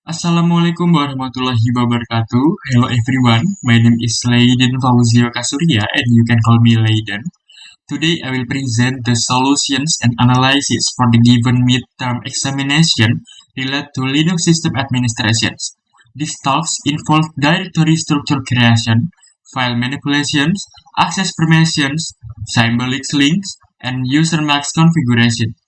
Assalamualaikum warahmatullahi wabarakatuh. Hello everyone, my name is Leiden Fauzio Kasuria and you can call me Leiden. Today I will present the solutions and analysis for the given midterm examination related to Linux system administrations. These talks involve directory structure creation, file manipulations, access permissions, symbolic links, and user max configuration.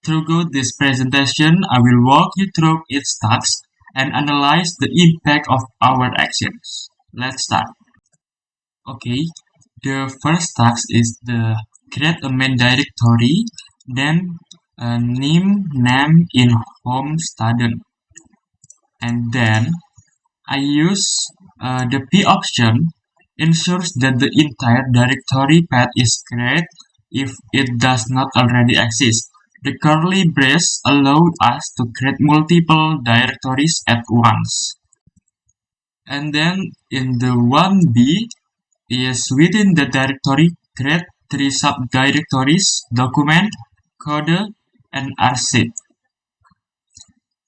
Throughout this presentation, I will walk you through its tasks and analyze the impact of our actions. Let's start. Okay, the first task is the create a main directory, then name in home student, and then I use the P option ensures that the entire directory path is created if it does not already exist. The curly brace allows us to create multiple directories at once. And then in the 1B is within the directory create three subdirectories document, code, and archive.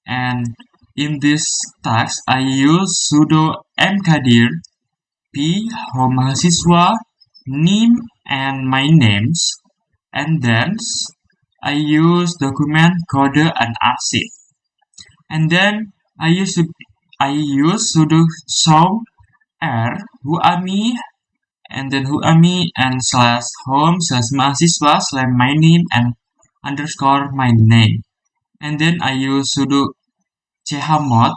And in this task I use sudo mkdir p home mahasiswa name and my names, and then I use document, code, and archive. And then I use sudo show r whoami and then whoami and slash home slash mahasiswa slash my name and underscore my name. And then I use sudo chmod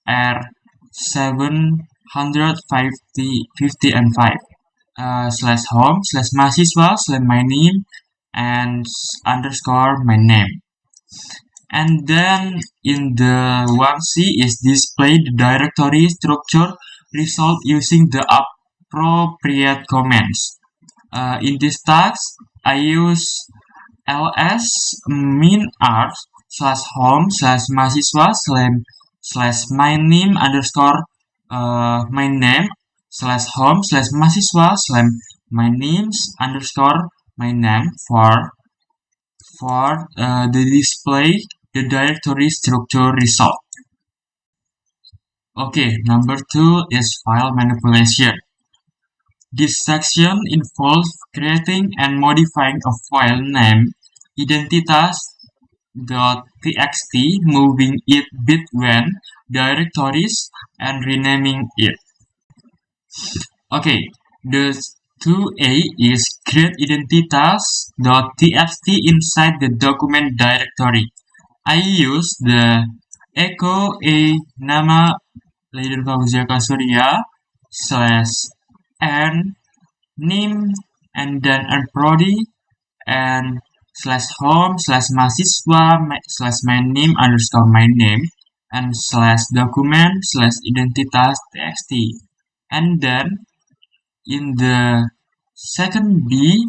r 750 and 5 slash home slash mahasiswa slash my name and underscore my name. And then in the 1C is display the directory structure result using the appropriate commands. In this task, I use ls min_art slash home slash mahasiswa slash my name underscore my name slash home slash mahasiswa slash my names underscore my name for the display the directory structure result. Okay, number 2 is file manipulation. This section involves creating and modifying a file named identitas.txt, moving it between directories and renaming it. Okay, the 2A is create identitas.txt inside the document directory. I use the echo a nama Leiden Fauzia Kasuria slash n name and then prodi and slash home slash mahasiswa slash my name underscore my name and slash document slash identitas txt. And then in the second B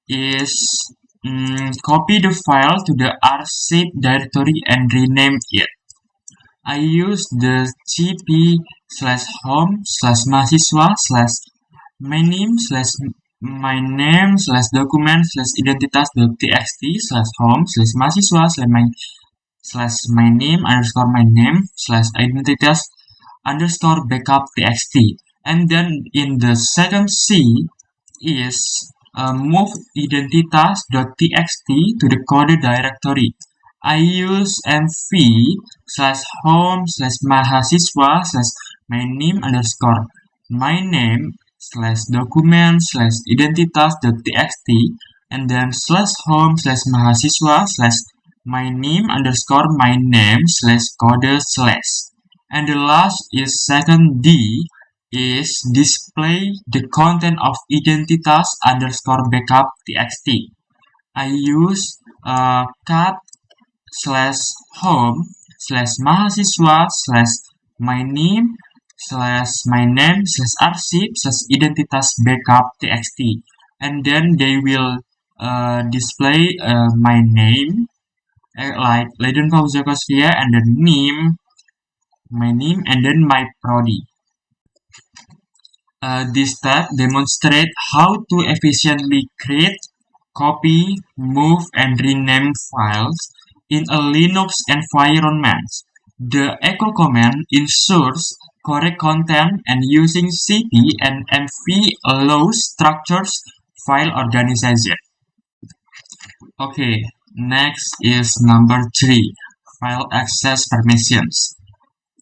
is copy the file to the archive directory and rename it. I use the cp slash home slash mahasiswa slash my name slash my name slash document slash identitas.txt slash home slash mahasiswa slash my name underscore my name slash identitas underscore backup txt. And then in the second C is move identitas.txt to the code directory. I use mv slash home slash mahasiswa slash my name underscore my name slash document slash identitas.txt and then slash home slash mahasiswa slash my name underscore my name slash code slash. And the last is second D is display the content of identitas underscore backup txt. I use cat slash home slash mahasiswa slash my name slash my name slash archive slash identitas backup txt, and then they will display my name like Leiden Fauzia Kasuria and then name my name and then my prodi. This step demonstrates how to efficiently create, copy, move, and rename files in a Linux environment The echo command ensures correct content, and using cp and mv allows structures file organization. Okay, next is number 3, file access permissions.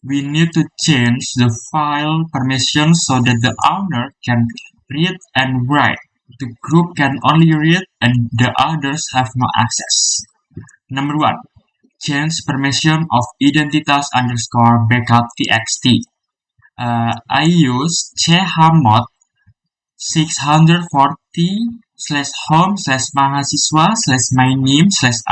We need to change the file permissions so that the owner can read and write. The group can only read and the others have no access. Number 1, change permission of identitas underscore backup txt. I use chmod 640 slash home slash mahasiswa slash my name slash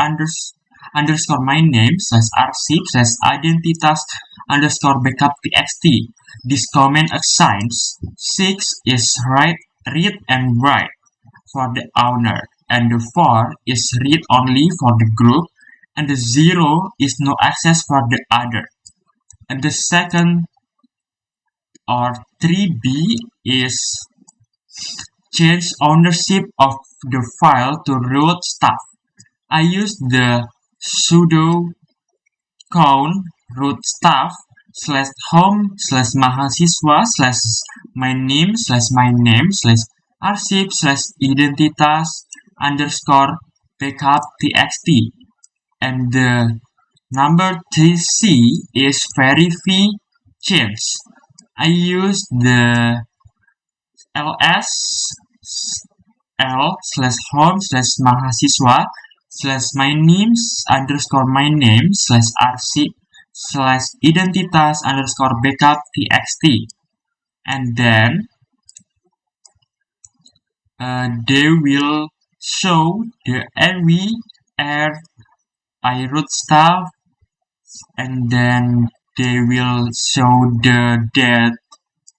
underscore my name slash arsip slash identitas underscore backup txt. This command assigns 6 is read and write for the owner, and the 4 is read only for the group, and the 0 is no access for the other. And the second or 3b is change ownership of the file to root staff. I use the sudo count root staff slash home slash mahasiswa slash my name slash arsip slash identitas underscore backup txt. And the number 3c is verify change. I use the ls l slash home slash mahasiswa slash my name underscore my name slash arsip slash identitas underscore backup txt. And then they will show the rv iRoot stuff, and then they will show the that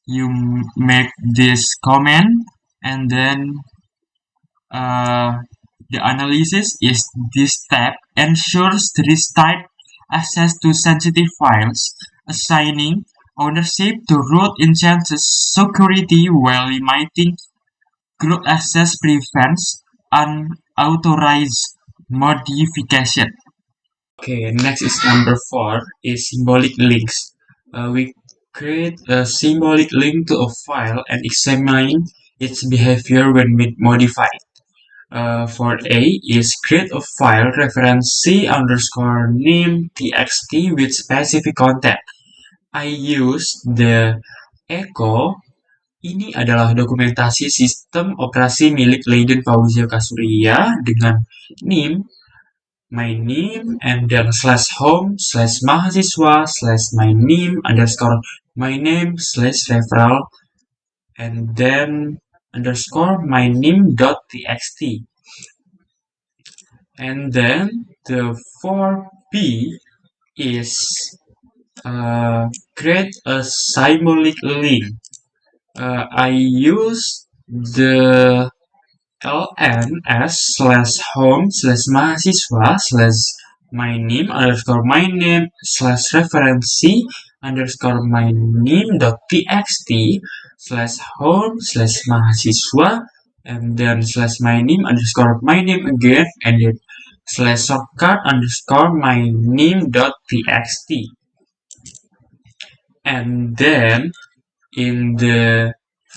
you make this comment, and then the analysis is this step ensures this type access to sensitive files, assigning ownership to root enhances security while limiting group access prevents unauthorized modification. Okay, next is number 4 is symbolic links. We create a symbolic link to a file and examine its behavior when modified. For A is create a file reference c underscore name txt with specific content. I use the echo. Ini adalah dokumentasi sistem operasi milik Leiden Fauzia Kasuria dengan name, my name, and then slash home slash mahasiswa slash my name underscore my name slash referral, and then underscore my name dot txt. And then the 4b is create a symbolic link. I use the lns slash home slash mahasiswa slash my name underscore my name slash referensi underscore my name dot txt slash home slash mahasiswa, and then slash my name underscore my name again, and then slash shortcut underscore my name dot txt. And then in the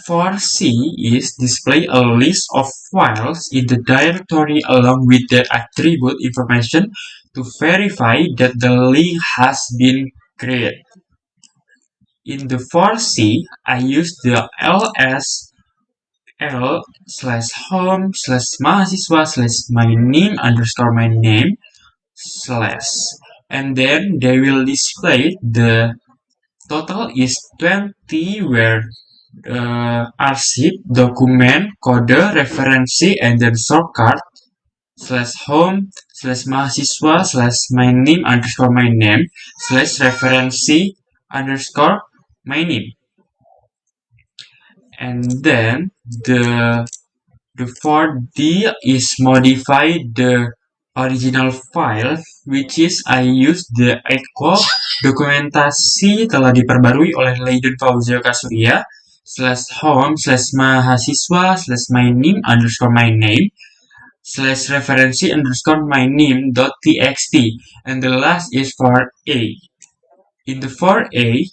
4c is display a list of files in the directory along with their attribute information to verify that the link has been created. In the 4c, I use the ls l slash home slash mahasiswa slash my name underscore my name slash, and then they will display the total is 20 where arsip, document, kode, referensi, and then shortcut slash home slash mahasiswa slash my name underscore my name slash referensi underscore my name. And then the 4D is modify the original file, which is I use the echo dokumentasi telah diperbarui oleh Leiden Fauzia Kasuria slash home slash mahasiswa slash my name underscore my name slash referensi underscore my name dot txt, and the last is for A. In the 4a,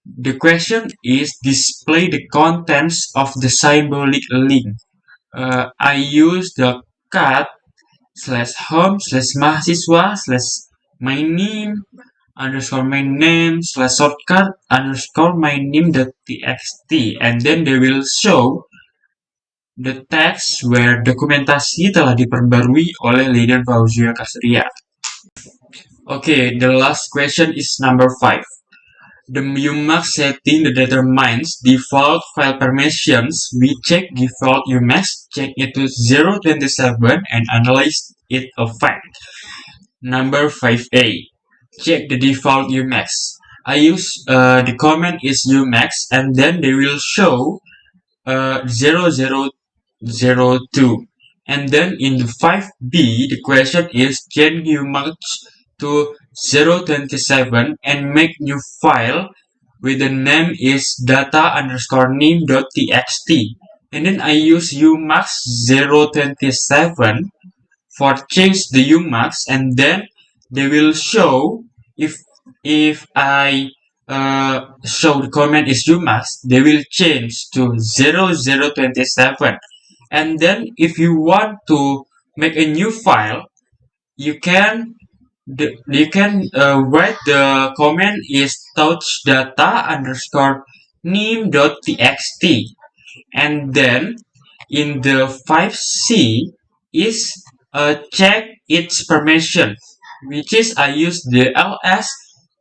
the question is display the contents of the symbolic link. I use the cat /home /mahasiswa my name underscore my name shortcut underscore my name.txt, and then they will show the text where dokumentasi telah diperbarui oleh Leiden Fauzia Kasria. Okay, the last question is number 5. The Umax setting that determines default file permissions. We check default Umax, check it to 027 and analyze it a fact. Number 5a. Check the default Umax. I use the command is Umax, and then they will show 0002. And then in the 5b, the question is change Umax to 027 and make new file with the name is data underscore name.txt. And then I use Umax 027 for change the Umax, and then they will show if I show the comment is Umax, they will change to 0027. And then if you want to make a new file, you can write the comment is touch data underscore name.txt, and then in the 5c is check its permission, which is I use the ls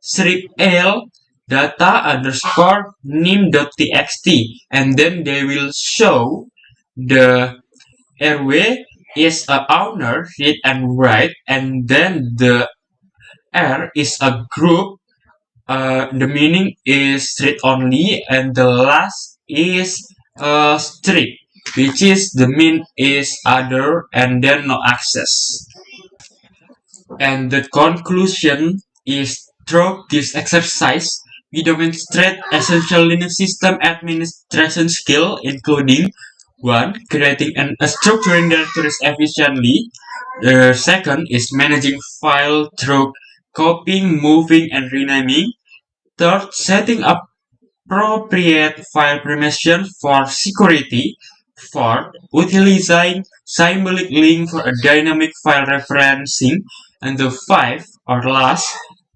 -l data underscore name.txt, and then they will show the airway is a owner read and write, and then the R is a group. The meaning is read only, and the last is a string, which is the mean is other and then no access. And the conclusion is through this exercise, we demonstrate essential Linux system administration skill, including 1. Creating a structuring directories efficiently. The second is managing file through copying, moving, and renaming. Third, setting appropriate file permission for security. Fourth, utilizing symbolic link for a dynamic file referencing. And the 5, or last,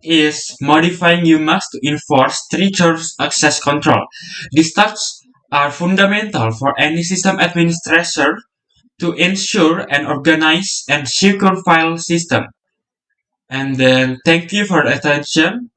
is modifying Umax to enforce tree-church access control. These tasks are fundamental for any system administrator to ensure an organized and secure file system. And then thank you for the attention.